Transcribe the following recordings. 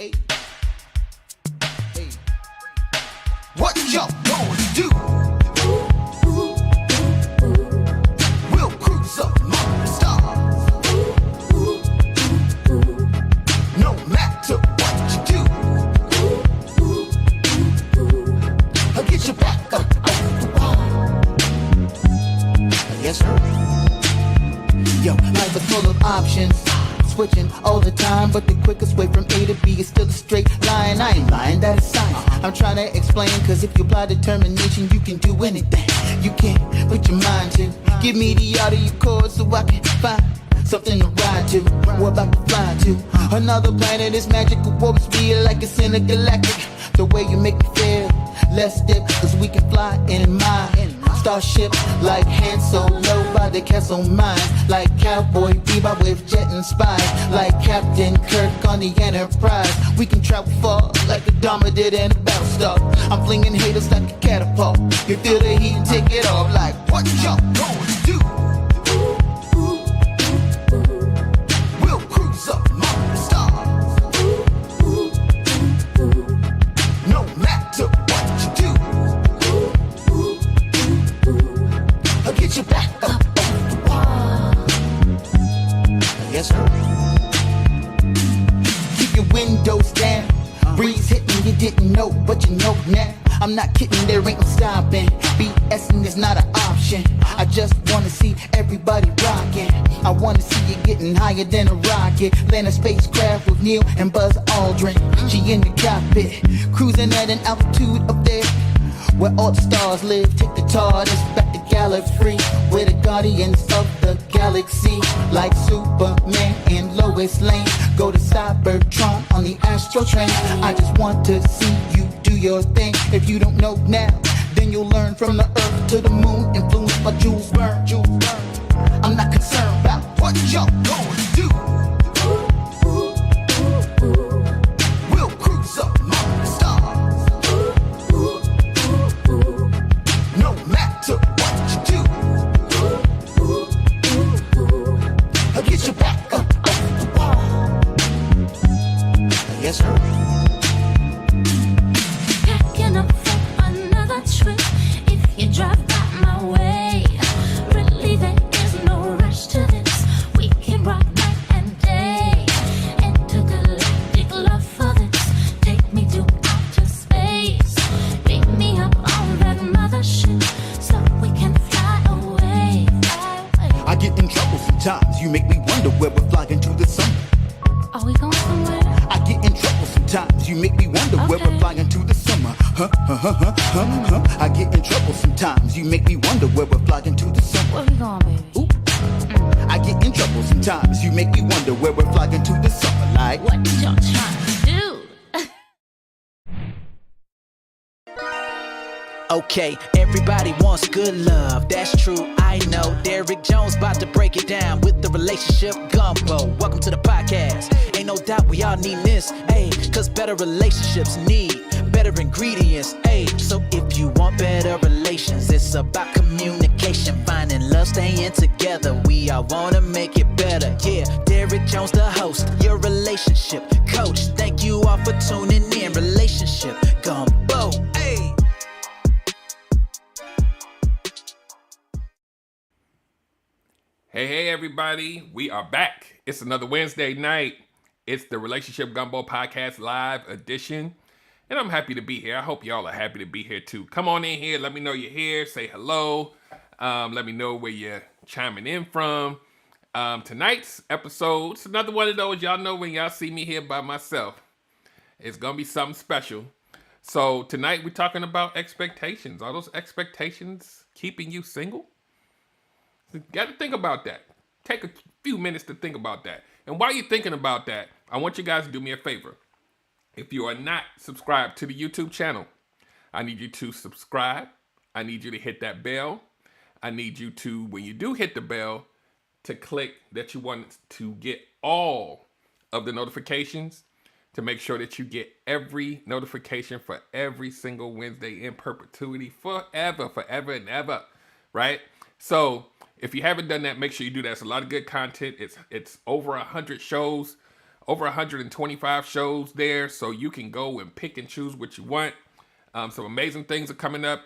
Hey, hey. What y'all gonna do? We'll cruise up among the stars. No matter what you do, I'll get you back up off the wall. Yes, sir. Yo, life is full of options. Switching all the time, but the quickest way from A to B is still a straight line. I ain't lying, that is science. I'm trying to explain, cause if you apply determination, you can do anything. You can put your mind to. Give me the audio chords so I can find something to ride to. We're about to fly to another planet. Is magical, warp speed like it's intergalactic. The way you make me feel, let's dip, cause we can fly in my starship like Han Solo by the castle mine, like Cowboy Bebop with jet and spies, like Captain Kirk on the Enterprise. We can travel far like the Dharma did in a battle star. I'm flinging haters like a catapult. You feel the heat and take it off. Like what y'all gonna do? We'll cruise up among the stars. No matter what you do, I'll get you back up off the wall. Yes, sir. Keep your windows down. Breeze hitting, you didn't know, but you know now. I'm not kidding, there ain't no stopping. BSing is not an option. I just wanna see everybody rocking. I wanna see you getting higher than a rocket. Land a spacecraft with Neil and Buzz Aldrin. She in the cockpit, cruising at an altitude up there where all the stars live. Take the TARDIS back to Gallifrey, where the guardians of the galaxy, like Superman and Lois Lane, go to Cybertron on the Astro Train. I just want to see you do your thing. If you don't know now, then you'll learn. From the earth to the moon, influenced by Jules Verne. I'm not concerned about what y'all gonna do. We'll cruise up among the stars. No matter what you do, I'll get you back up off the wall. Yes, sir. Packing up for another trip. If you drive by my way, really there is no rush to this. We can rock night and day. Intergalactic love for this. Take me to outer space. Pick me up on that mothership so we can fly away, fly away. I get in trouble sometimes. You make me wonder where we're flying to the sun. Are we going somewhere? I get in trouble sometimes. You make me wonder where we're flying to the summer. I get in trouble sometimes. You make me wonder where we're flying to the summer. Where we going, baby? Ooh. I get in trouble sometimes. You make me wonder where we're flying to the summer. Like What y'all trying to do? Okay, everybody wants good love, that's true, I know. Derrick Jones about to break it down with the relationship gumbo. Welcome to the podcast. Ain't no doubt we all need this, ayy. Cause better relationships need better ingredients, ayy. So if you want better relations, it's about communication, finding love, staying together. We all wanna make it better, yeah. Derrick Jones, the host, your relationship coach. Thank you all for tuning in. Relationship gumbo, ayy. Hey, everybody. We are back. It's another Wednesday night. It's the Relationship Gumbo Podcast Live Edition. And I'm happy to be here. I hope y'all are happy to be here too. Come on in here. Let me know you're here. Say hello. Let me know where you're chiming in from. Tonight's episode, it's another one of those y'all know when y'all see me here by myself. It's going to be something special. So tonight we're talking about expectations. Are those expectations keeping you single? You got to think about that. Take a few minutes to think about that. And while you're thinking about that, I want you guys to do me a favor. If you are not subscribed to the YouTube channel, I need you to subscribe. I need you to hit that bell. I need you to, when you do hit the bell, to click that you want to get all of the notifications, to make sure that you get every notification for every single Wednesday in perpetuity, forever and ever, right? So if you haven't done that, make sure you do that. It's a lot of good content. It's over 100 shows over 125 shows there, so you can go and pick and choose what you want. Some amazing things are coming up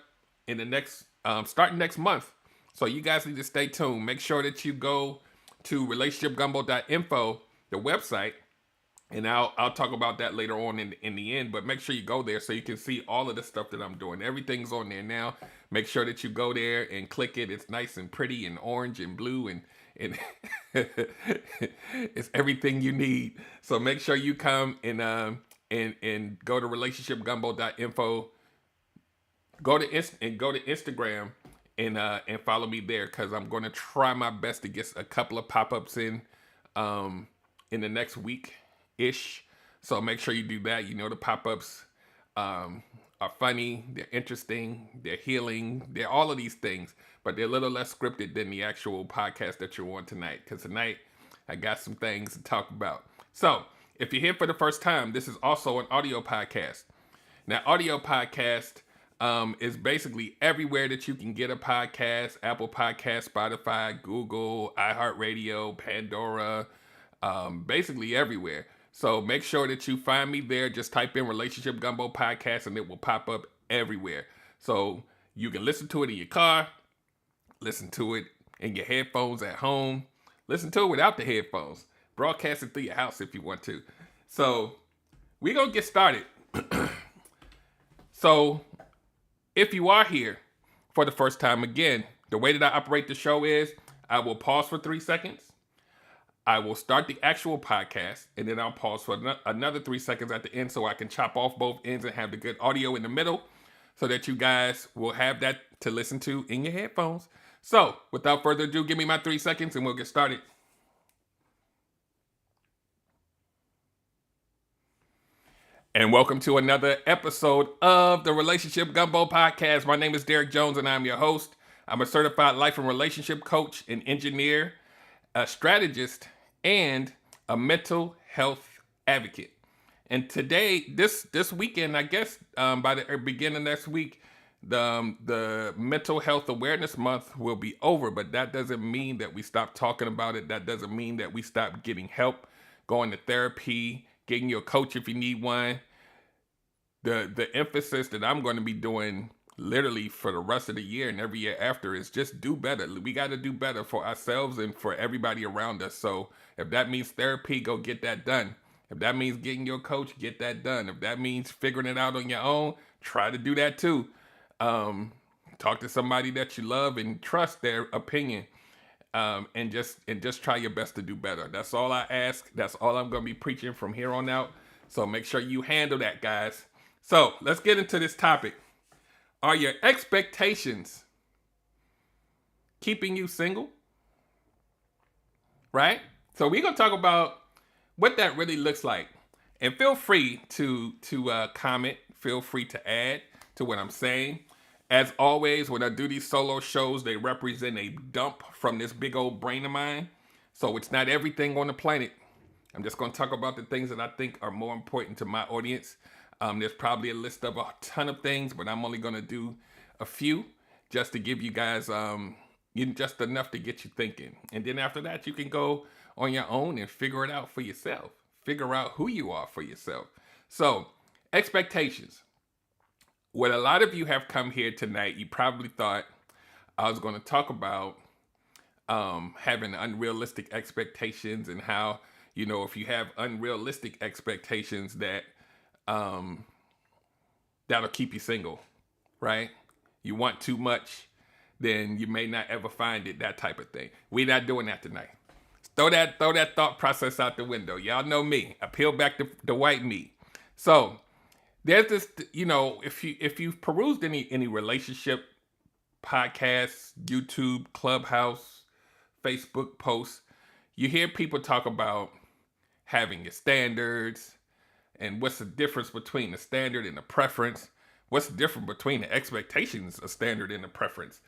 in the next, starting next month. So you guys need to stay tuned. Make sure that you go to relationshipgumbo.info, the website, and I'll talk about that later on in the end. But make sure you go there so you can see all of the stuff that I'm doing. Everything's on there now. Make sure that you go there and click it. It's nice and pretty and orange and blue and it's everything you need. So make sure you come and go to relationshipgumbo.info. Go to Instagram and follow me there, because I'm going to try my best to get a couple of pop-ups in the next week-ish. So make sure you do that. You know, the pop-ups are funny, they're interesting, they're healing, they're all of these things, but they're a little less scripted than the actual podcast that you're on tonight, because tonight I got some things to talk about. So if you're here for the first time, this is also an audio podcast. Now, audio podcast is basically everywhere that you can get a podcast: Apple Podcasts, Spotify, Google, iHeartRadio, Pandora, basically everywhere. So make sure that you find me there. Just type in Relationship Gumbo Podcast and it will pop up everywhere. So you can listen to it in your car, listen to it in your headphones at home, listen to it without the headphones, broadcast it through your house if you want to. So we're going to get started. So if you are here for the first time, again, the way that I operate the show is I will pause for 3 seconds. I will start the actual podcast, and then I'll pause for another 3 seconds at the end so I can chop off both ends and have the good audio in the middle so that you guys will have that to listen to in your headphones. So without further ado, give me my 3 seconds and we'll get started. And welcome to another episode of the Relationship Gumbo Podcast. My name is Derek Jones and I'm your host. I'm a certified life and relationship coach, an engineer, a strategist, and a mental health advocate. And today, this weekend, I guess by the beginning of next week, the Mental Health Awareness Month will be over, but that doesn't mean that we stop talking about it. That doesn't mean that we stop getting help, going to therapy, getting your coach if you need one. The emphasis that I'm going to be doing literally for the rest of the year and every year after is just do better. We got to do better for ourselves and for everybody around us. So if that means therapy, go get that done. If that means getting your coach, get that done. If that means figuring it out on your own, try to do that too. Talk to somebody that you love and trust their opinion. And just try your best to do better. That's all I ask. That's all I'm going to be preaching from here on out. So make sure you handle that, guys. So let's get into this topic. Are your expectations keeping you single? Right? So we're going to talk about what that really looks like. And feel free to comment. Feel free to add to what I'm saying. As always, when I do these solo shows, they represent a dump from this big old brain of mine. So it's not everything on the planet. I'm just going to talk about the things that I think are more important to my audience. There's probably a list of a ton of things, but I'm only going to do a few just to give you guys just enough to get you thinking. And then after that, you can go on your own and figure it out for yourself. Figure out who you are for yourself. So, expectations. What a lot of you have come here tonight, you probably thought I was going to talk about having unrealistic expectations and how, you know, if you have unrealistic expectations that that'll keep you single, right? You want too much, then you may not ever find it, that type of thing. We're not doing that tonight. Throw that thought process out the window. Y'all know me. I peel back the white meat. So there's this, you know, if you've perused any relationship podcasts, YouTube, Clubhouse, Facebook posts, you hear people talk about having your standards and what's the difference between the standard and the preference. What's the difference between the expectations, a standard, and the preference?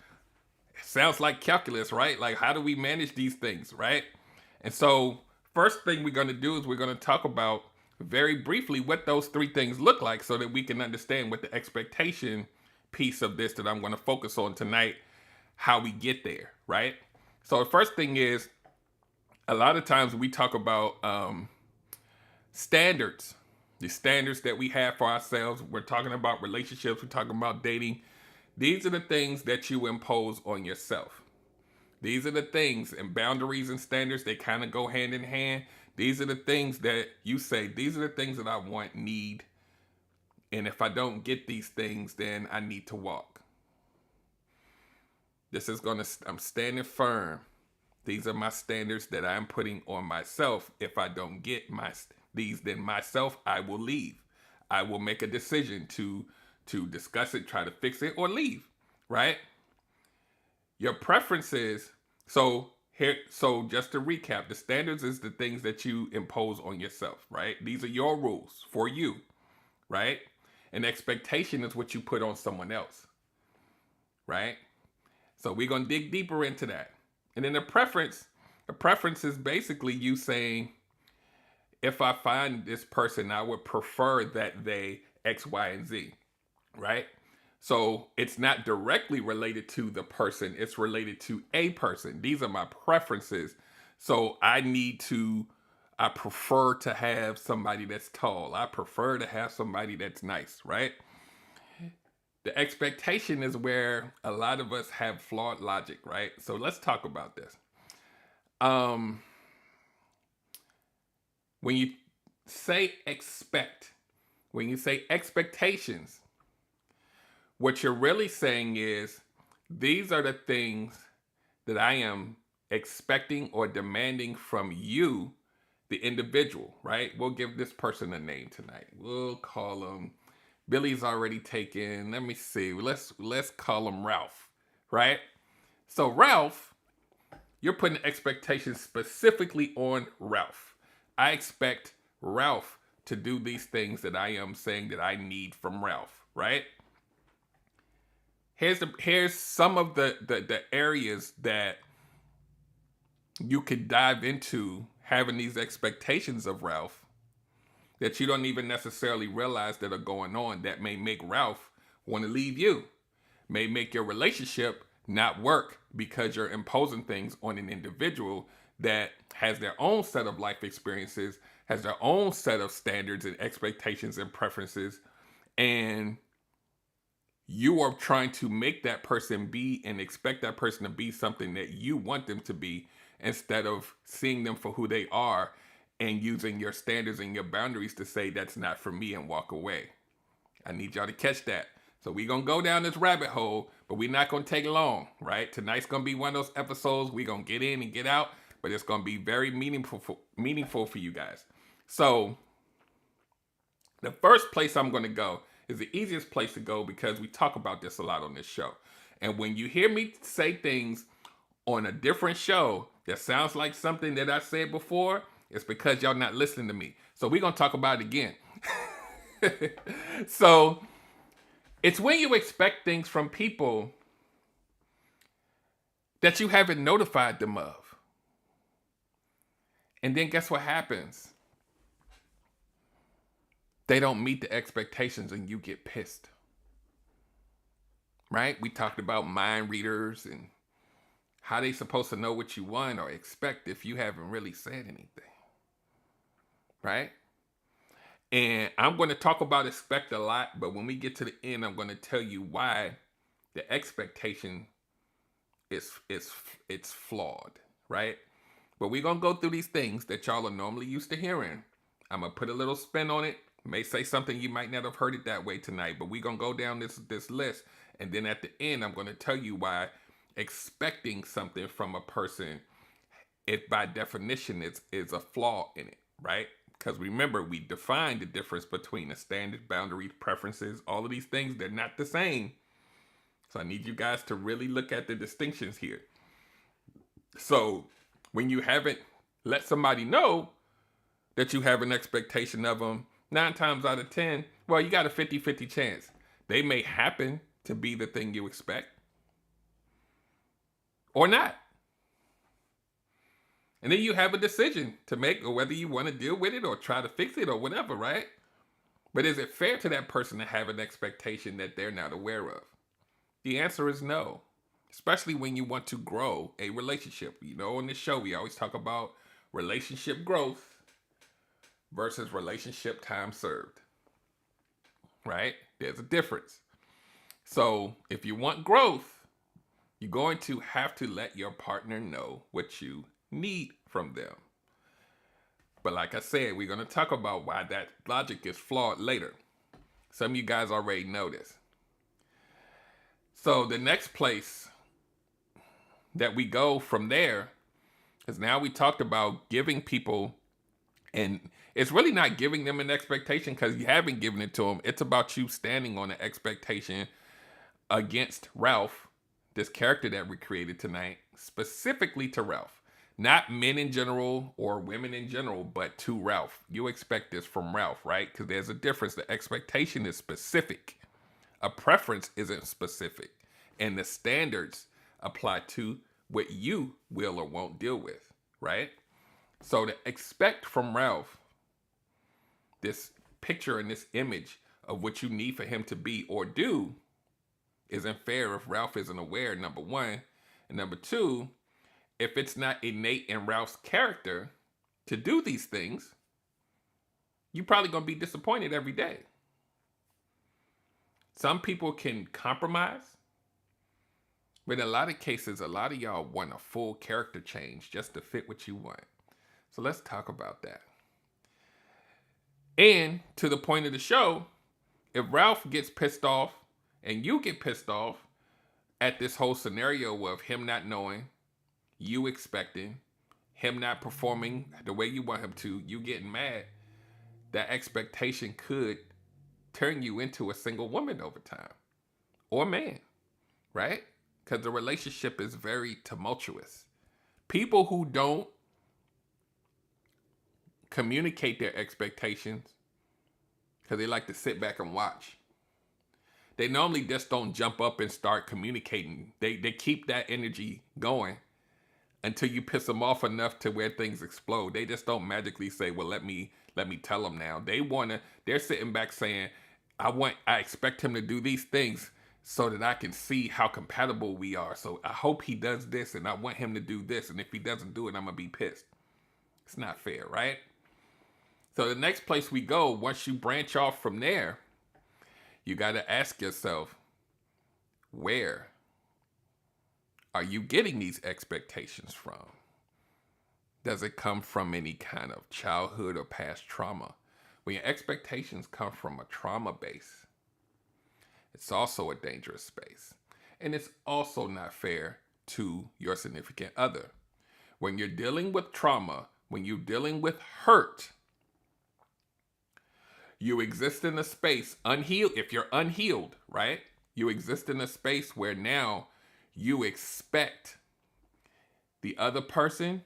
It sounds like calculus, right? Like, how do we manage these things, right? And so first thing we're going to do is we're going to talk about very briefly what those three things look like so that we can understand what the expectation piece of this that I'm going to focus on tonight, how we get there, right? So the first thing is, a lot of times we talk about standards, the standards that we have for ourselves. We're talking about relationships. We're talking about dating. These are the things that you impose on yourself. These are the things, and boundaries and standards, they kind of go hand in hand. These are the things that you say, these are the things that I want, need. And if I don't get these things, then I need to walk. I'm standing firm. These are my standards that I'm putting on myself. If I don't get these, then myself, I will leave. I will make a decision to discuss it, try to fix it, or leave, right? Your preferences. So just to recap, the standards is the things that you impose on yourself, right? These are your rules for you, right? An expectation is what you put on someone else, right? So we're going to dig deeper into that. And then a preference is basically you saying, if I find this person, I would prefer that they X, Y, and Z, right? So it's not directly related to the person. It's related to a person. These are my preferences. So I prefer to have somebody that's tall. I prefer to have somebody that's nice, right? The expectation is where a lot of us have flawed logic, right? So let's talk about this. When you say expectations, what you're really saying is, these are the things that I am expecting or demanding from you, the individual, right? We'll give this person a name tonight. We'll call him, Billy's already taken. Let me see. Let's call him Ralph, right? So Ralph, you're putting expectations specifically on Ralph. I expect Ralph to do these things that I am saying that I need from Ralph, right? Here's some of the areas that you could dive into having these expectations of Ralph that you don't even necessarily realize that are going on, that may make Ralph want to leave you, may make your relationship not work because you're imposing things on an individual that has their own set of life experiences, has their own set of standards and expectations and preferences, and you are trying to make that person be and expect that person to be something that you want them to be, instead of seeing them for who they are and using your standards and your boundaries to say, that's not for me, and walk away. I need y'all to catch that. So we're going to go down this rabbit hole, but we're not going to take long, right? Tonight's going to be one of those episodes we're going to get in and get out, but it's going to be very meaningful for you guys. So the first place I'm going to go is the easiest place to go, because we talk about this a lot on this show. And when you hear me say things on a different show that sounds like something that I said before, it's because y'all not listening to me. So we're going to talk about it again. So it's when you expect things from people that you haven't notified them of. And then guess what happens? They don't meet the expectations and you get pissed. Right? We talked about mind readers and how they supposed to know what you want or expect if you haven't really said anything. Right? And I'm going to talk about expect a lot, but when we get to the end, I'm going to tell you why the expectation is flawed, right? But we're going to go through these things that y'all are normally used to hearing. I'm going to put a little spin on it. May say something you might not have heard it that way tonight, but we're going to go down this list. And then at the end, I'm going to tell you why expecting something from a person, it by definition is a flaw in it, right? Because remember, we defined the difference between a standard, boundaries, preferences, all of these things, they're not the same. So I need you guys to really look at the distinctions here. So when you haven't let somebody know that you have an expectation of them, 9 times out of 10, well, you got a 50-50 chance. They may happen to be the thing you expect or not. And then you have a decision to make, or whether you want to deal with it or try to fix it or whatever, right? But is it fair to that person to have an expectation that they're not aware of? The answer is no, especially when you want to grow a relationship. You know, on this show, we always talk about relationship growth, versus relationship time served, right? There's a difference. So if you want growth, you're going to have to let your partner know what you need from them. But like I said, we're going to talk about why that logic is flawed later. Some of you guys already know this. So the next place that we go from there is now we talked about giving people, and it's really not giving them an expectation because you haven't given it to them. It's about you standing on an expectation against Ralph, this character that we created tonight, specifically to Ralph. Not men in general or women in general, but to Ralph. You expect this from Ralph, right? Because there's a difference. The expectation is specific. A preference isn't specific. And the standards apply to what you will or won't deal with, right? So to expect from Ralph this picture and this image of what you need for him to be or do isn't fair if Ralph isn't aware, number one. And number two, if it's not innate in Ralph's character to do these things, you're probably going to be disappointed every day. Some people can compromise, but in a lot of cases, a lot of y'all want a full character change just to fit what you want. So let's talk about that. And to the point of the show, if Ralph gets pissed off and you get pissed off at this whole scenario of him not knowing, you expecting, him not performing the way you want him to, you getting mad, that expectation could turn you into a single woman over time. Or man, right? Because the relationship is very tumultuous. People who don't communicate their expectations, because they like to sit back and watch, they normally just don't jump up and start communicating. They keep that energy going until you piss them off enough to where things explode. They just don't magically say, well, let me tell them now. They're sitting back saying, I expect him to do these things so that I can see how compatible we are. So I hope he does this and I want him to do this. And if he doesn't do it, I'm gonna be pissed. It's not fair, right? So the next place we go, once you branch off from there, you gotta ask yourself, where are you getting these expectations from? Does it come from any kind of childhood or past trauma? When your expectations come from a trauma base, it's also a dangerous space. And it's also not fair to your significant other. When you're dealing with trauma, when you're dealing with hurt, you exist in a space unhealed. If you're unhealed, right? You exist in a space where now you expect the other person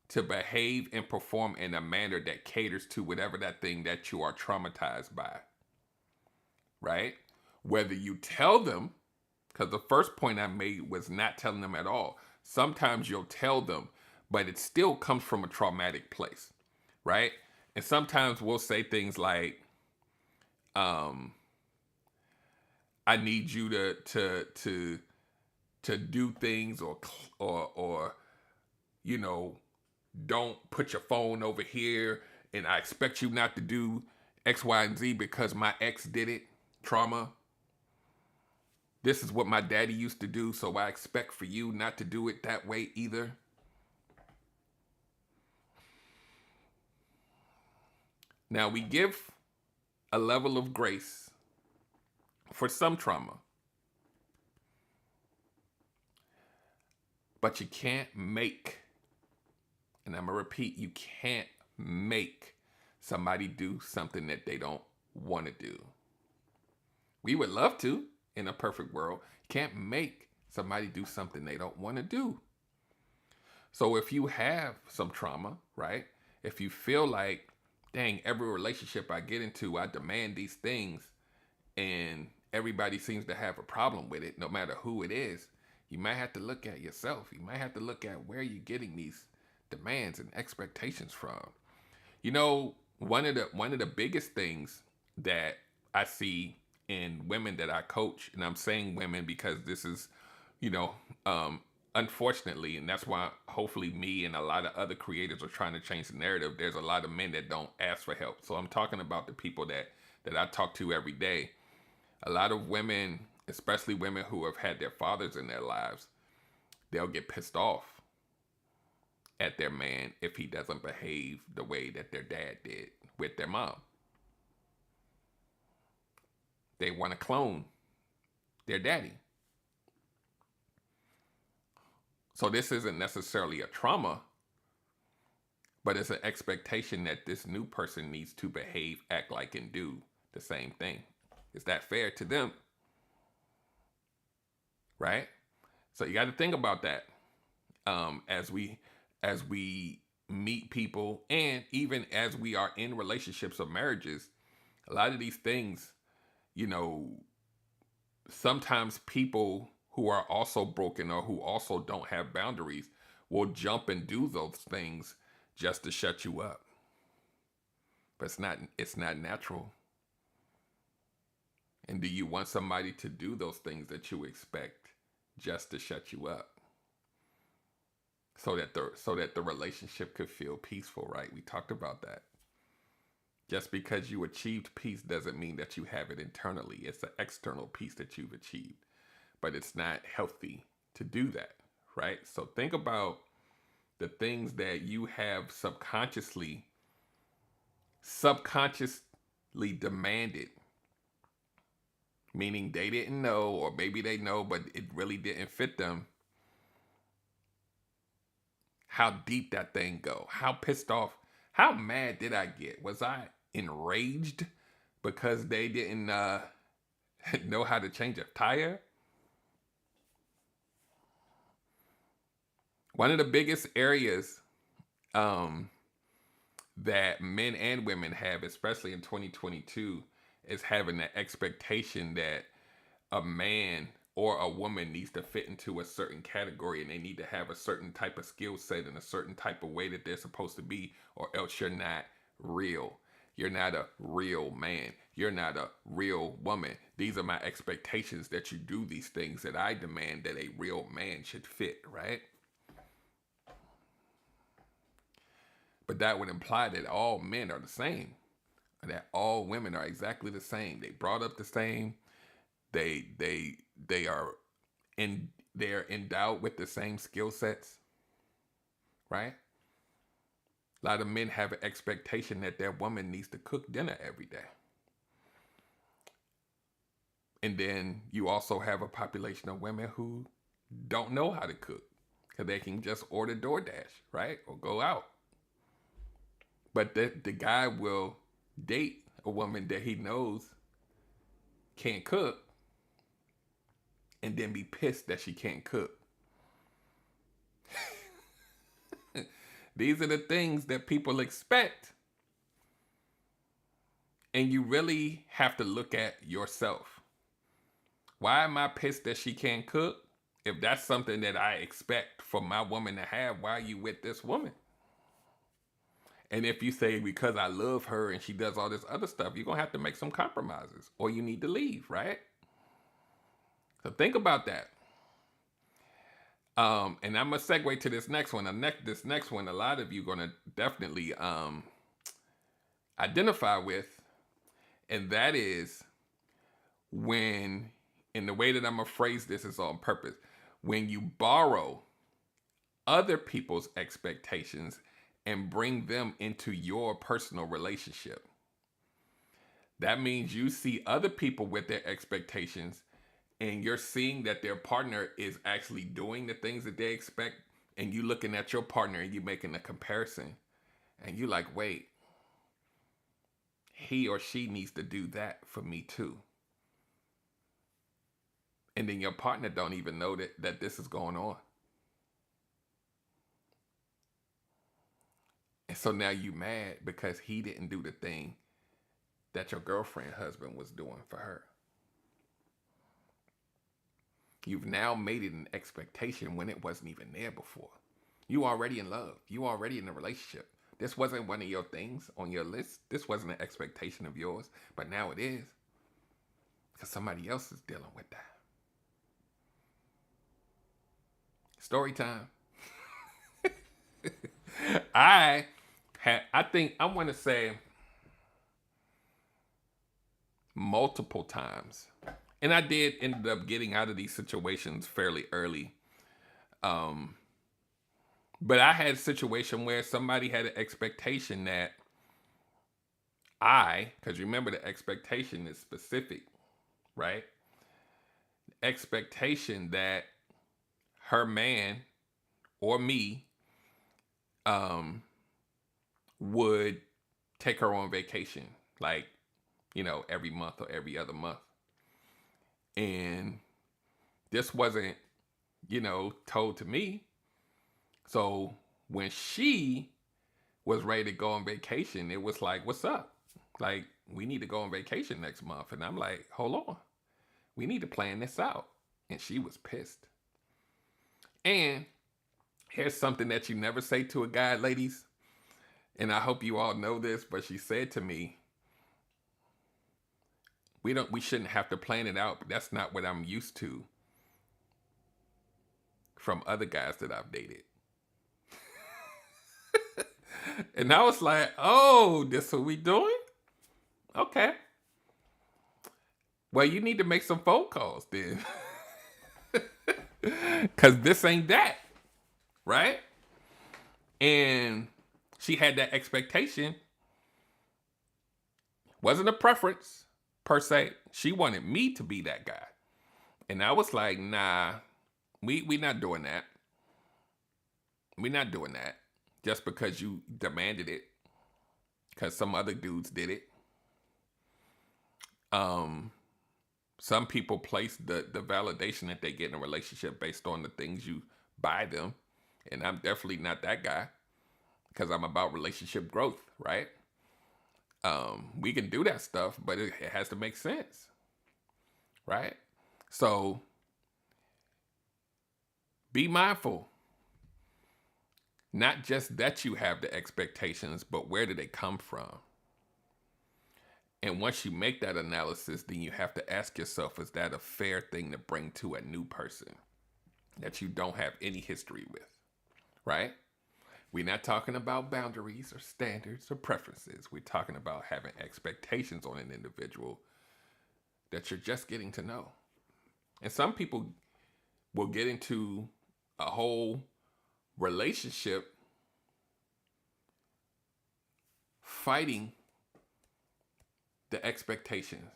to behave and perform in a manner that caters to whatever that thing that you are traumatized by, right? Whether you tell them, because the first point I made was not telling them at all. Sometimes you'll tell them, but it still comes from a traumatic place, right? And sometimes we'll say things like, I need you to do things or you know, don't put your phone over here and I expect you not to do X, Y, and Z because my ex did it. Trauma. This is what my daddy used to do, so I expect for you not to do it that way either. Now we give a level of grace for some trauma. But you can't make, and I'm going to repeat, you can't make somebody do something that they don't want to do. We would love to in a perfect world. You can't make somebody do something they don't want to do. So if you have some trauma, right? If you feel like, dang, every relationship I get into, I demand these things and everybody seems to have a problem with it, no matter who it is, you might have to look at yourself. You might have to look at where you're getting these demands and expectations from. You know, one of the biggest things that I see in women that I coach, and I'm saying women because this is, you know, unfortunately, and that's why hopefully me and a lot of other creators are trying to change the narrative, there's a lot of men that don't ask for help. So I'm talking about the people that I talk to every day. A lot of women, especially women who have had their fathers in their lives, they'll get pissed off at their man if he doesn't behave the way that their dad did with their mom. They want to clone their daddy. So this isn't necessarily a trauma, but it's an expectation that this new person needs to behave, act like, and do the same thing. Is that fair to them? Right? So you got to think about that as we meet people, and even as we are in relationships or marriages. A lot of these things, sometimes people who are also broken or who also don't have boundaries will jump and do those things just to shut you up. But it's not natural. And do you want somebody to do those things that you expect just to shut you up? So that the relationship could feel peaceful, right? We talked about that. Just because you achieved peace doesn't mean that you have it internally. It's an external peace that you've achieved. But it's not healthy to do that, right? So think about the things that you have subconsciously demanded. Meaning they didn't know, or maybe they know, but it really didn't fit them. How deep that thing go? How pissed off? How mad did I get? Was I enraged because they didn't know how to change a tire? One of the biggest areas that men and women have, especially in 2022, is having the expectation that a man or a woman needs to fit into a certain category, and they need to have a certain type of skill set and a certain type of way that they're supposed to be, or else you're not real. You're not a real man. You're not a real woman. These are my expectations, that you do these things that I demand that a real man should fit, right? But that would imply that all men are the same, that all women are exactly the same. They brought up the same. They're endowed with the same skill sets, right? A lot of men have an expectation that their woman needs to cook dinner every day. And then you also have a population of women who don't know how to cook because they can just order DoorDash, right? Or go out. But the guy will date a woman that he knows can't cook and then be pissed that she can't cook. These are the things that people expect. And you really have to look at yourself. Why am I pissed that she can't cook? If that's something that I expect for my woman to have, why are you with this woman? And if you say, because I love her and she does all this other stuff, you're going to have to make some compromises, or you need to leave, right? So think about that. And I'm going to segue to this next one. This next one, a lot of you are going to definitely identify with. And that is when, in the way that I'm going to phrase this is on purpose, when you borrow other people's expectations and bring them into your personal relationship. That means you see other people with their expectations, and you're seeing that their partner is actually doing the things that they expect, and you looking at your partner and you making a comparison, and you like, wait, he or she needs to do that for me too. And then your partner don't even know that this is going on. And so now you mad because he didn't do the thing that your girlfriend husband was doing for her. You've now made it an expectation when it wasn't even there before. You already in love. You already in a relationship. This wasn't one of your things on your list. This wasn't an expectation of yours, but now it is. Because somebody else is dealing with that. Story time. I want to say multiple times. And I did end up getting out of these situations fairly early. But I had a situation where somebody had an expectation that because remember the expectation is specific, right? Expectation that her man or me would take her on vacation, like, every month or every other month. And this wasn't, told to me. So when she was ready to go on vacation, it was like, what's up? Like, we need to go on vacation next month. And I'm like, hold on. We need to plan this out. And she was pissed. And here's something that you never say to a guy, ladies. And I hope you all know this, but she said to me, we shouldn't have to plan it out, but that's not what I'm used to from other guys that I've dated. And I was like, oh, this what we doing? Okay. Well, you need to make some phone calls then. Because this ain't that. Right? And she had that expectation. Wasn't a preference, per se. She wanted me to be that guy. And I was like, nah, we not doing that. We're not doing that. Just because you demanded it. Because some other dudes did it. Some people place the validation that they get in a relationship based on the things you buy them. And I'm definitely not that guy. Because I'm about relationship growth, right? We can do that stuff, but it has to make sense. Right? So, be mindful. Not just that you have the expectations, but where do they come from? And once you make that analysis, then you have to ask yourself, is that a fair thing to bring to a new person that you don't have any history with? Right? We're not talking about boundaries or standards or preferences. We're talking about having expectations on an individual that you're just getting to know. And some people will get into a whole relationship fighting the expectations.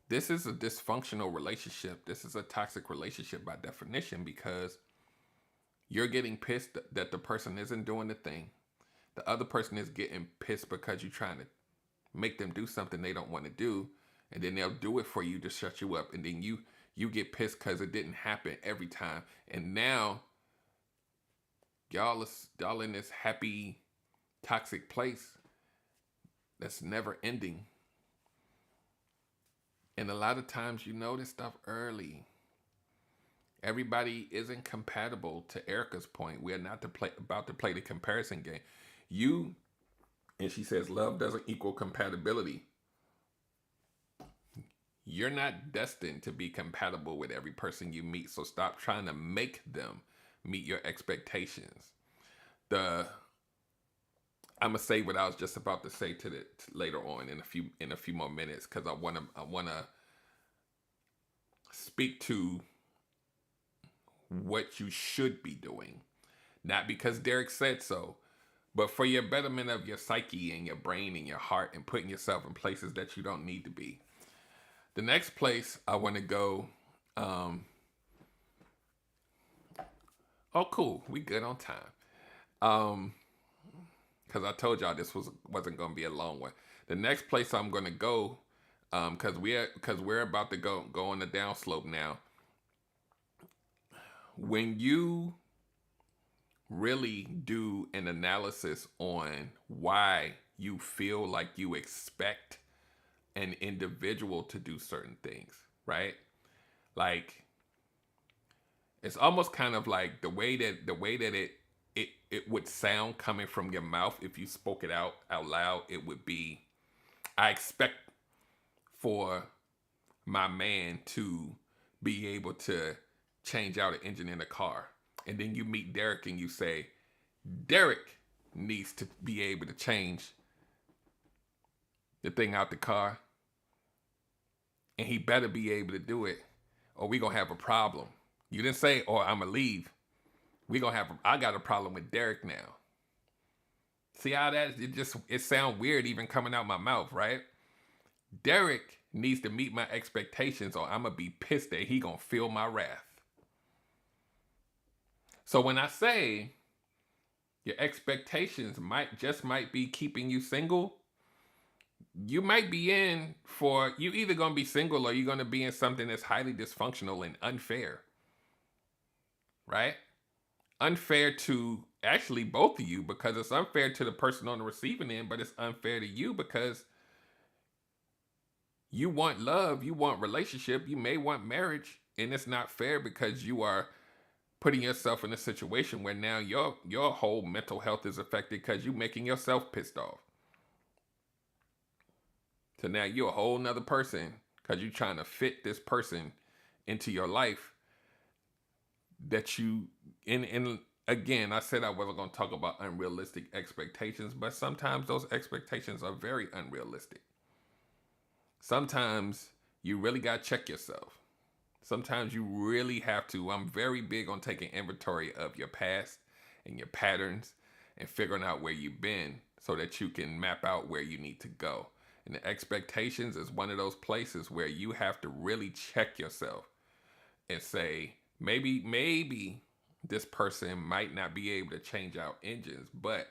This is a dysfunctional relationship. This is a toxic relationship by definition, because you're getting pissed that the person isn't doing the thing. The other person is getting pissed because you're trying to make them do something they don't want to do. And then they'll do it for you to shut you up. And then you get pissed because it didn't happen every time. And now y'all in this happy, toxic place that's never ending. And a lot of times you know this stuff early. Everybody isn't compatible. To Erica's point, we are not about to play the comparison game. And she says, love doesn't equal compatibility. You're not destined to be compatible with every person you meet. So stop trying to make them meet your expectations. I'm gonna say what I was just about to say later on in a few more minutes, because I wanna speak to what you should be doing, not because Derek said so, but for your betterment of your psyche and your brain and your heart, and putting yourself in places that you don't need to be. The next place I want to go. Oh, cool. We good on time. Because I told y'all this wasn't going to be a long one. The next place I'm going to go, because we're about to go on the downslope now. When you really do an analysis on why you feel like you expect an individual to do certain things, right? Like, it's almost kind of like the way that it would sound coming from your mouth. If you spoke it out loud, it would be, I expect for my man to be able to change out an engine in a car. And then you meet Derek and you say, Derek needs to be able to change the thing out the car. And he better be able to do it, or we gonna have a problem. You didn't say, or I'ma leave. I got a problem with Derek now. See how it sounds weird even coming out my mouth, right? Derek needs to meet my expectations, or I'm gonna be pissed that he gonna feel my wrath. So when I say your expectations might be keeping you single, you might be you either gonna be single or you're gonna be in something that's highly dysfunctional and unfair. Right? Unfair to actually both of you, because it's unfair to the person on the receiving end, but it's unfair to you because you want love, you want relationship, you may want marriage, and it's not fair because you are putting yourself in a situation where now your whole mental health is affected because you're making yourself pissed off. So now you're a whole nother person because you're trying to fit this person into your life that you, and again, I said I wasn't going to talk about unrealistic expectations, but sometimes those expectations are very unrealistic. Sometimes you really got to check yourself. Sometimes you really have to. I'm very big on taking inventory of your past and your patterns and figuring out where you've been so that you can map out where you need to go. And the expectations is one of those places where you have to really check yourself and say, maybe this person might not be able to change out engines, but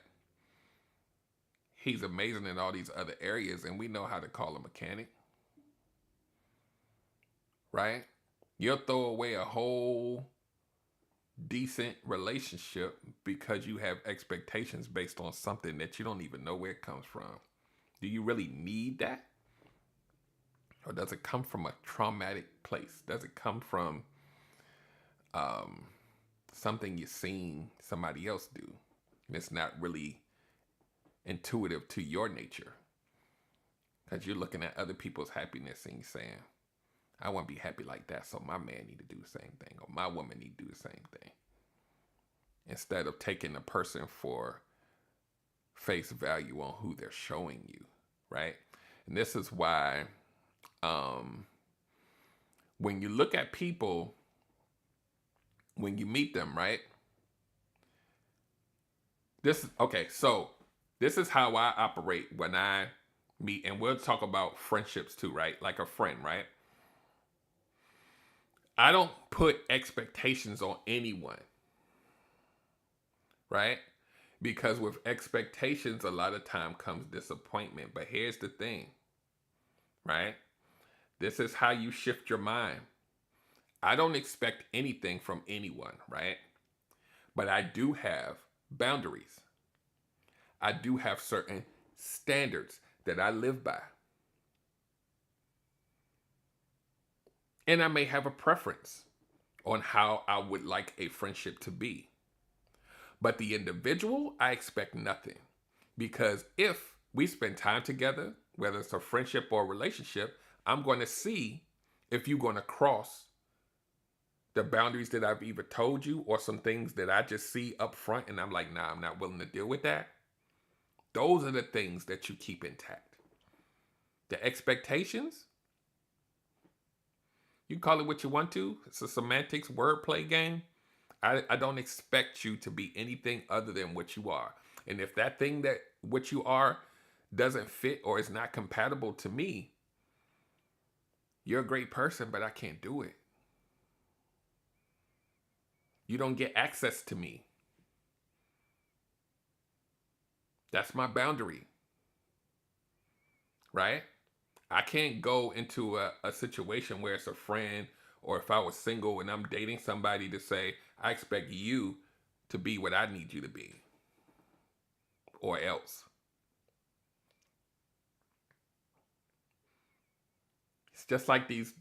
he's amazing in all these other areas, and we know how to call a mechanic. Right? You'll throw away a whole decent relationship because you have expectations based on something that you don't even know where it comes from. Do you really need that? Or does it come from a traumatic place? Does it come from something you've seen somebody else do? And it's not really intuitive to your nature. Because you're looking at other people's happiness and you're saying, I want to be happy like that, so my man need to do the same thing, or my woman need to do the same thing. Instead of taking the person for face value on who they're showing you, right? And this is why when you look at people, when you meet them, right? So this is how I operate when I meet, and we'll talk about friendships too, right? Like a friend, right? I don't put expectations on anyone, right? Because with expectations, a lot of time comes disappointment. But here's the thing, right? This is how you shift your mind. I don't expect anything from anyone, right? But I do have boundaries. I do have certain standards that I live by. And I may have a preference on how I would like a friendship to be. But the individual, I expect nothing. Because if we spend time together, whether it's a friendship or a relationship, I'm going to see if you're going to cross the boundaries that I've either told you or some things that I just see up front and I'm like, nah, I'm not willing to deal with that. Those are the things that you keep intact. The expectations, you call it what you want to. It's a semantics wordplay game. I don't expect you to be anything other than what you are. And if that thing that what you are doesn't fit or is not compatible to me, you're a great person, but I can't do it. You don't get access to me. That's my boundary. Right? I can't go into a situation where it's a friend, or if I was single and I'm dating somebody, to say, I expect you to be what I need you to be. Or else. It's just like these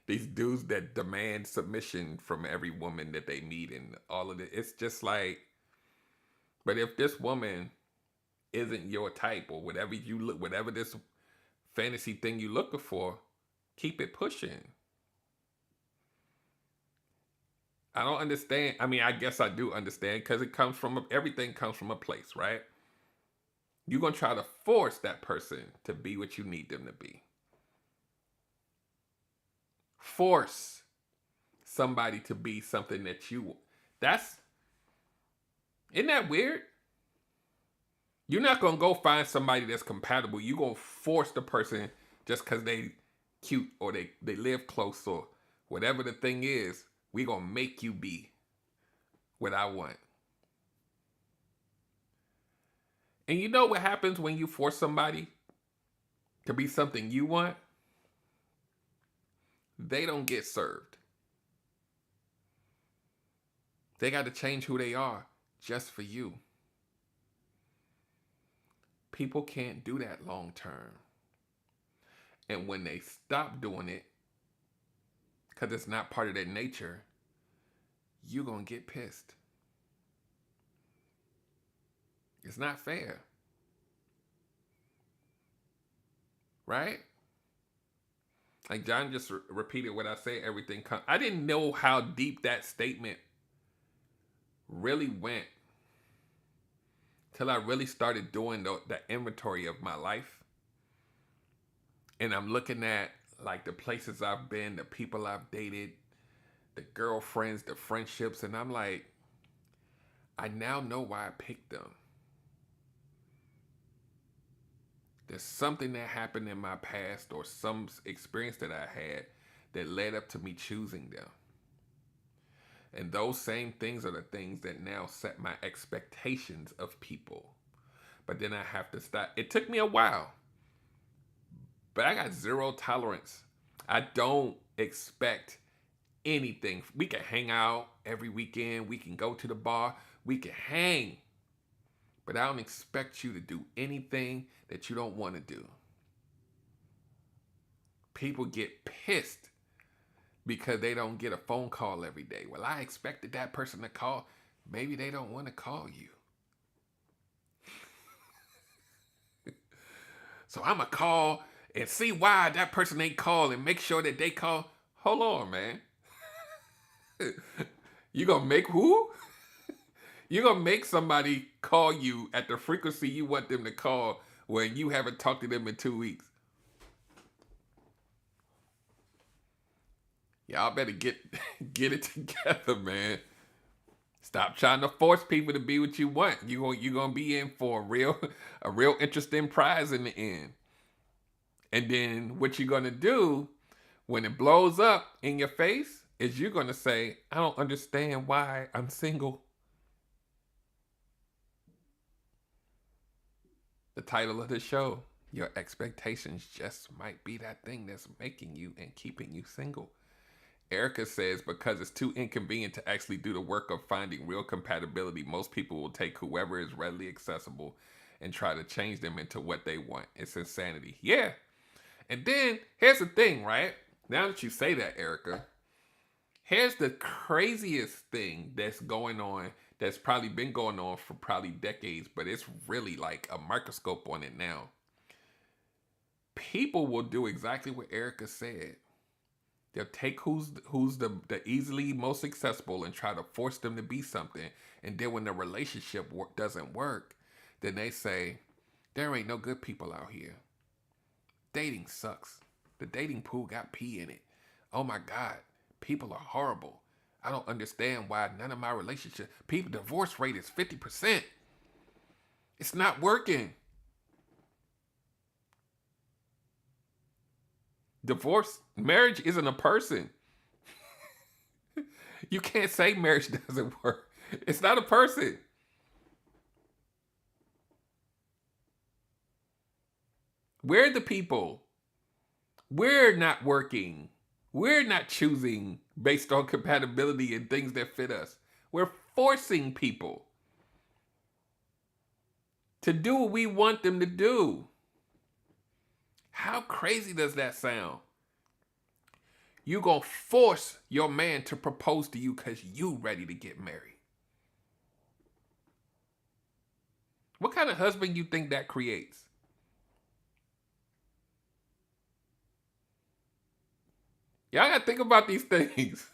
these dudes that demand submission from every woman that they meet and all of it. It's just like, but if this woman isn't your type, or whatever you look, whatever this fantasy thing you're looking for, keep it pushing. I don't understand. I mean, I guess I do understand because everything comes from a place, right? You're going to try to force that person to be what you need them to be. Force somebody to be something that you, isn't that weird? You're not going to go find somebody that's compatible. You're going to force the person just because they cute or they live close or whatever the thing is. We're going to make you be what I want. And you know what happens when you force somebody to be something you want? They don't get served. They got to change who they are just for you. People can't do that long term. And when they stop doing it, because it's not part of their nature, you're going to get pissed. It's not fair. Right? Like John just repeated what I say, everything comes. I didn't know how deep that statement really went till I really started doing the inventory of my life. And I'm looking at like the places I've been, the people I've dated, the girlfriends, the friendships, and I'm like, I now know why I picked them. There's something that happened in my past or some experience that I had that led up to me choosing them. And those same things are the things that now set my expectations of people. But then I have to stop. It took me a while. But I got zero tolerance. I don't expect anything. We can hang out every weekend. We can go to the bar. We can hang. But I don't expect you to do anything that you don't want to do. People get pissed because they don't get a phone call every day. Well, I expected that person to call. Maybe they don't want to call you. So I'm going to call and see why that person ain't call and make sure that they call. Hold on, man. You going to make who? You're going to make somebody call you at the frequency you want them to call when you haven't talked to them in 2 weeks. Y'all better get it together, man. Stop trying to force people to be what you want. You're going to be in for a real interesting prize in the end. And then what you're going to do when it blows up in your face is you're going to say, I don't understand why I'm single. The title of the show, your expectations just might be that thing that's making you and keeping you single. Erica says, because it's too inconvenient to actually do the work of finding real compatibility, most people will take whoever is readily accessible and try to change them into what they want. It's insanity. Yeah. And then here's the thing, right? Now that you say that, Erica, here's the craziest thing that's going on, that's probably been going on for probably decades, but it's really like a microscope on it now. People will do exactly what Erica said. They'll take who's the easily most accessible and try to force them to be something. And then when the relationship doesn't work, then they say, there ain't no good people out here. Dating sucks. The dating pool got pee in it. Oh my God, people are horrible. I don't understand why none of my relationships, divorce rate is 50%. It's not working. Marriage isn't a person. You can't say marriage doesn't work. It's not a person. We're the people. We're not working. We're not choosing based on compatibility and things that fit us. We're forcing people to do what we want them to do. How crazy does that sound? You gonna force your man to propose to you because you ready to get married. What kind of husband you think that creates? Y'all gotta think about these things.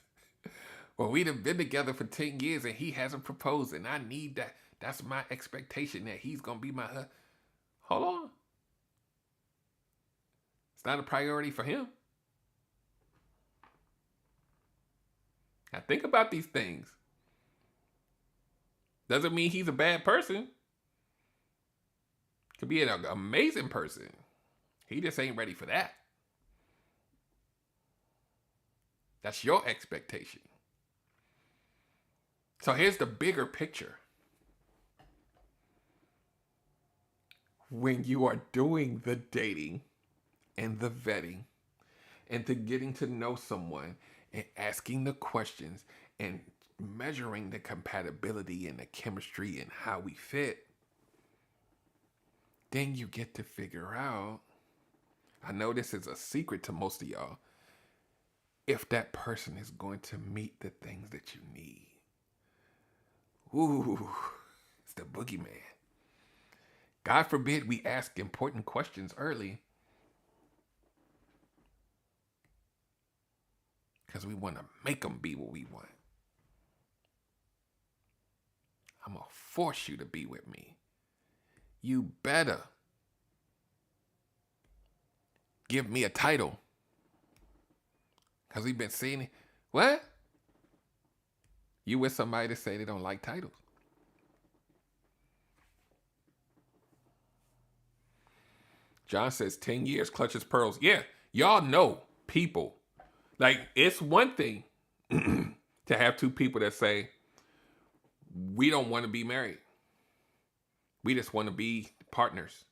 Well, we've been together for 10 years and he hasn't proposed, and I need that. That's my expectation that he's going to be my husband. Hold on. It's not a priority for him. Now think about these things. Doesn't mean he's a bad person. Could be an amazing person. He just ain't ready for that. That's your expectation. So here's the bigger picture. When you are doing the dating and the vetting and the getting to know someone and asking the questions and measuring the compatibility and the chemistry and how we fit, then you get to figure out, I know this is a secret to most of y'all, if that person is going to meet the things that you need. Ooh, it's the boogeyman. God forbid we ask important questions early because we want to make them be what we want. I'm going to force you to be with me. You better give me a title. Because we've been seeing it. What? You with somebody that say they don't like titles? John says 10 years, clutches pearls. Yeah, y'all know people. Like, it's one thing to have two people that say, we don't want to be married. We just want to be partners.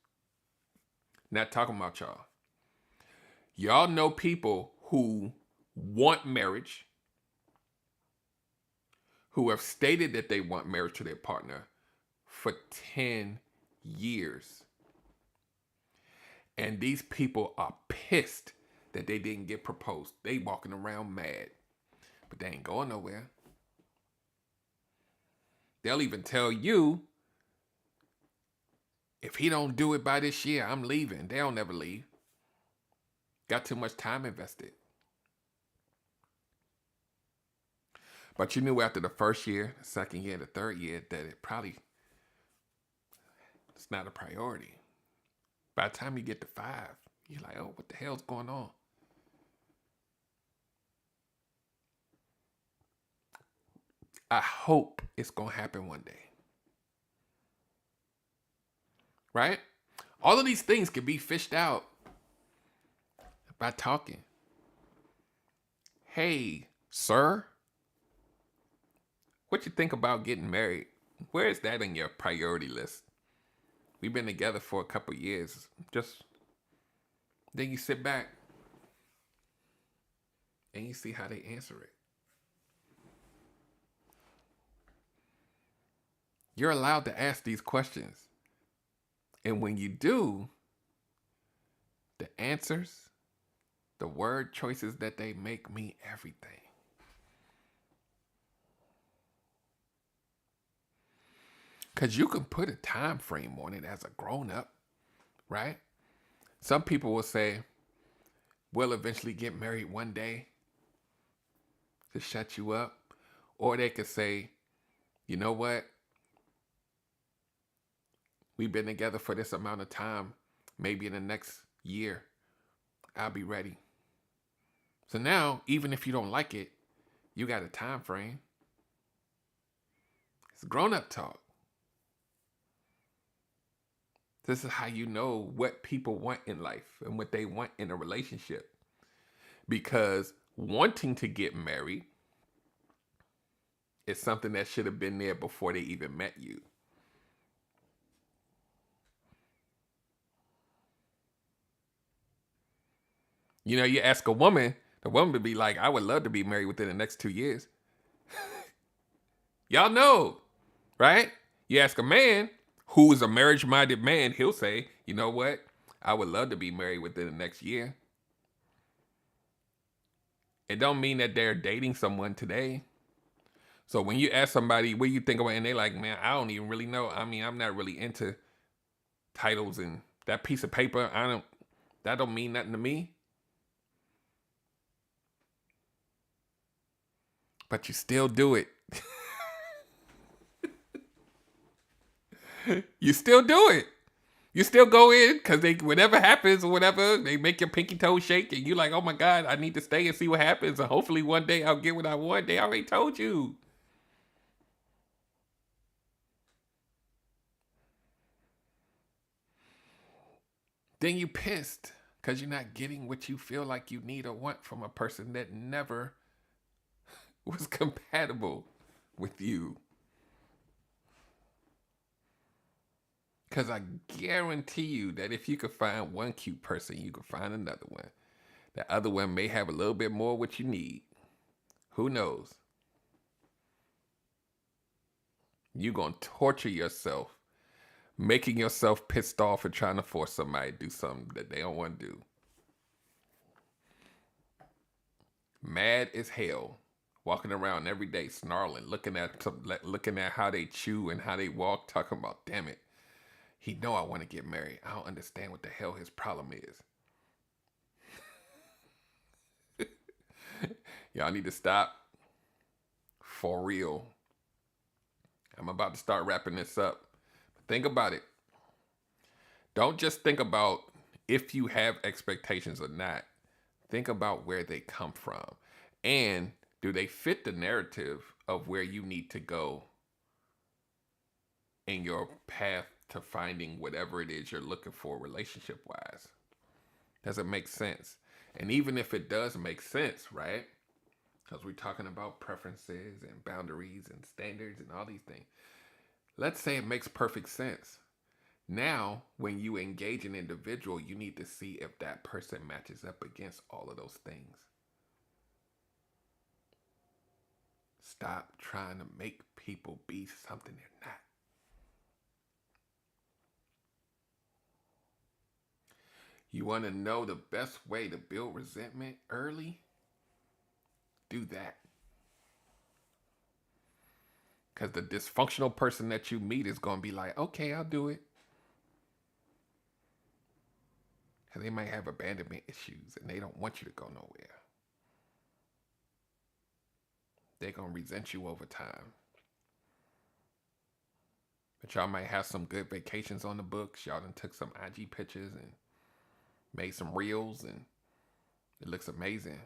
Not talking about y'all. Y'all know people who want marriage, who have stated that they want marriage to their partner for 10 years. And these people are pissed that they didn't get proposed. They walking around mad, but they ain't going nowhere. They'll even tell you, if he don't do it by this year, I'm leaving. They don't never leave. Got too much time invested. But you knew after the first year, the second year, the third year, that it's not a priority. By the time you get to 5, you're like, oh, what the hell's going on? I hope it's going to happen one day. Right? All of these things can be fished out by talking. Hey, sir, what you think about getting married? Where is that in your priority list? We've been together for a couple years. Then you sit back and you see how they answer it. You're allowed to ask these questions. And when you do, the answers, the word choices that they make mean everything. Because you can put a time frame on it as a grown-up, right? Some people will say, we'll eventually get married one day to shut you up. Or they could say, you know what? We've been together for this amount of time. Maybe in the next year, I'll be ready. So now, even if you don't like it, you got a time frame. It's grown-up talk. This is how you know what people want in life and what they want in a relationship. Because wanting to get married is something that should have been there before they even met you. You know, you ask a woman, the woman would be like, I would love to be married within the next 2 years. Y'all know, right? You ask a man who is a marriage-minded man, he'll say, you know what? I would love to be married within the next year. It don't mean that they're dating someone today. So when you ask somebody, what do you think about it? And they're like, man, I don't even really know. I mean, I'm not really into titles and that piece of paper. That don't mean nothing to me. but you still do it. You still do it. You still go in because whatever happens or whatever, they make your pinky toe shake and you're like, oh my God, I need to stay and see what happens. And hopefully one day I'll get what I want. They already told you. Then you pissed because you're not getting what you feel like you need or want from a person that never was compatible with you. Because I guarantee you that if you could find one cute person, you could find another one. The other one may have a little bit more what you need. Who knows? You're going to torture yourself, making yourself pissed off and trying to force somebody to do something that they don't want to do. Mad as hell. Walking around every day snarling, looking at how they chew and how they walk, talking about, damn it. He know I want to get married. I don't understand what the hell his problem is. Y'all need to stop. For real. I'm about to start wrapping this up. But think about it. Don't just think about if you have expectations or not. Think about where they come from. And do they fit the narrative of where you need to go in your path to finding whatever it is you're looking for relationship-wise? Does it make sense? And even if it does make sense, right? Because we're talking about preferences and boundaries and standards and all these things. Let's say it makes perfect sense. Now, when you engage an individual, you need to see if that person matches up against all of those things. Stop trying to make people be something they're not. You want to know the best way to build resentment early? Do that. Because the dysfunctional person that you meet is going to be like, okay, I'll do it. Because they might have abandonment issues and they don't want you to go nowhere. They're going to resent you over time. But y'all might have some good vacations on the books. Y'all done took some IG pictures and made some reels and it looks amazing.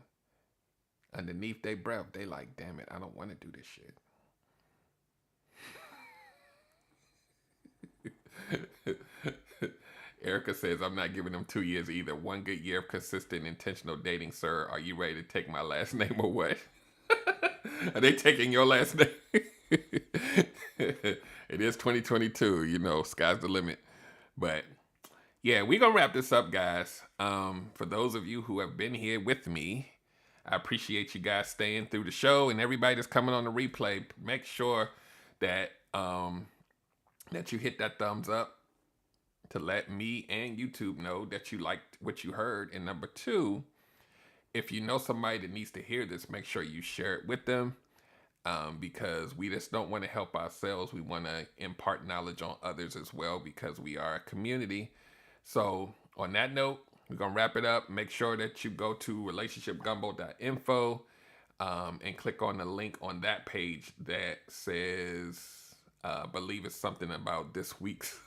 Underneath their breath, they like, damn it, I don't want to do this shit. Erica says, I'm not giving them 2 years either. 1 good year of consistent, intentional dating, sir. Are you ready to take my last name or what? Are they taking your last name? It is 2022, you know, sky's the limit. But yeah, we're going to wrap this up, guys. For those of you who have been here with me, I appreciate you guys staying through the show, and everybody that's coming on the replay, make sure that that you hit that thumbs up to let me and YouTube know that you liked what you heard. And number 2, if you know somebody that needs to hear this, make sure you share it with them, because we just don't want to help ourselves. We want to impart knowledge on others as well, because we are a community. So on that note, we're going to wrap it up. Make sure that you go to relationshipgumbo.info and click on the link on that page that says, I believe it's something about this week's,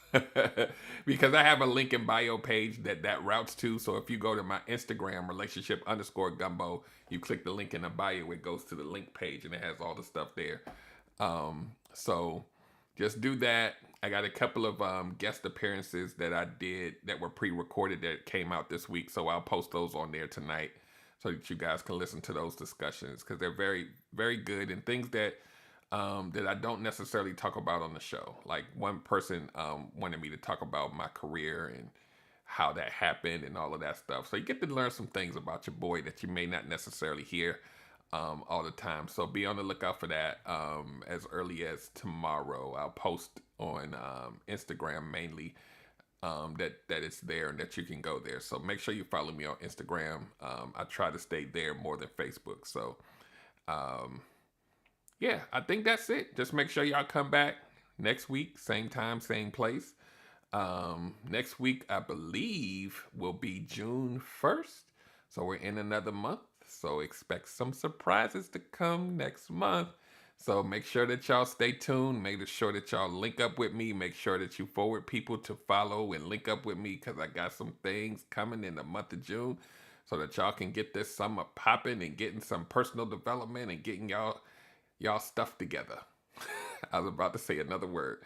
because I have a link in bio page that routes to. So if you go to my Instagram, relationship_gumbo, you click the link in the bio, it goes to the link page and it has all the stuff there. So just do that. I got a couple of guest appearances that I did that were pre-recorded that came out this week. So I'll post those on there tonight so that you guys can listen to those discussions, because they're very, very good, and things that that I don't necessarily talk about on the show. Like one person wanted me to talk about my career and how that happened and all of that stuff. So you get to learn some things about your boy that you may not necessarily hear all the time. So be on the lookout for that as early as tomorrow. I'll post on Instagram mainly that it's there and that you can go there. So make sure you follow me on Instagram. I try to stay there more than Facebook. So yeah, I think that's it. Just make sure y'all come back next week, same time, same place. Next week, I believe, will be June 1st. So we're in another month. So expect some surprises to come next month. So make sure that y'all stay tuned. Make sure that y'all link up with me. Make sure that you forward people to follow and link up with me, because I got some things coming in the month of June so that y'all can get this summer popping and getting some personal development and getting y'all stuff together. I was about to say another word.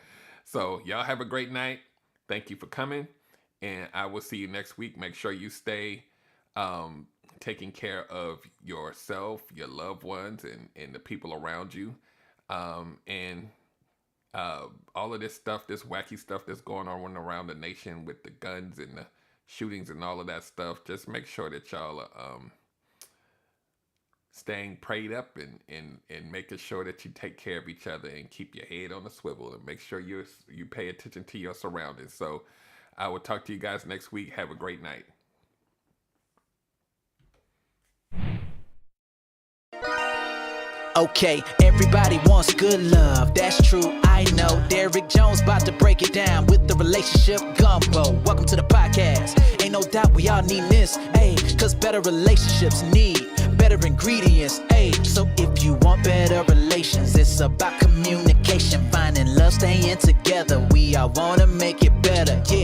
So y'all have a great night. Thank you for coming, and I will see you next week. Make sure you stay taking care of yourself, your loved ones, and the people around you. And all of this stuff, this wacky stuff that's going on around the nation with the guns and the shootings and all of that stuff, just make sure that y'all are staying prayed up and making sure that you take care of each other and keep your head on the swivel and make sure you pay attention to your surroundings. So I will talk to you guys next week. Have a great night. Okay, everybody wants good love, that's true, I know. Derrick Jones about to break it down with the relationship gumbo. Welcome to the podcast. Ain't no doubt we all need this, ayy, cause better relationships need better ingredients, ayy. So if you want better relations, it's about communication, finding love, staying together. We all wanna make it better, yeah.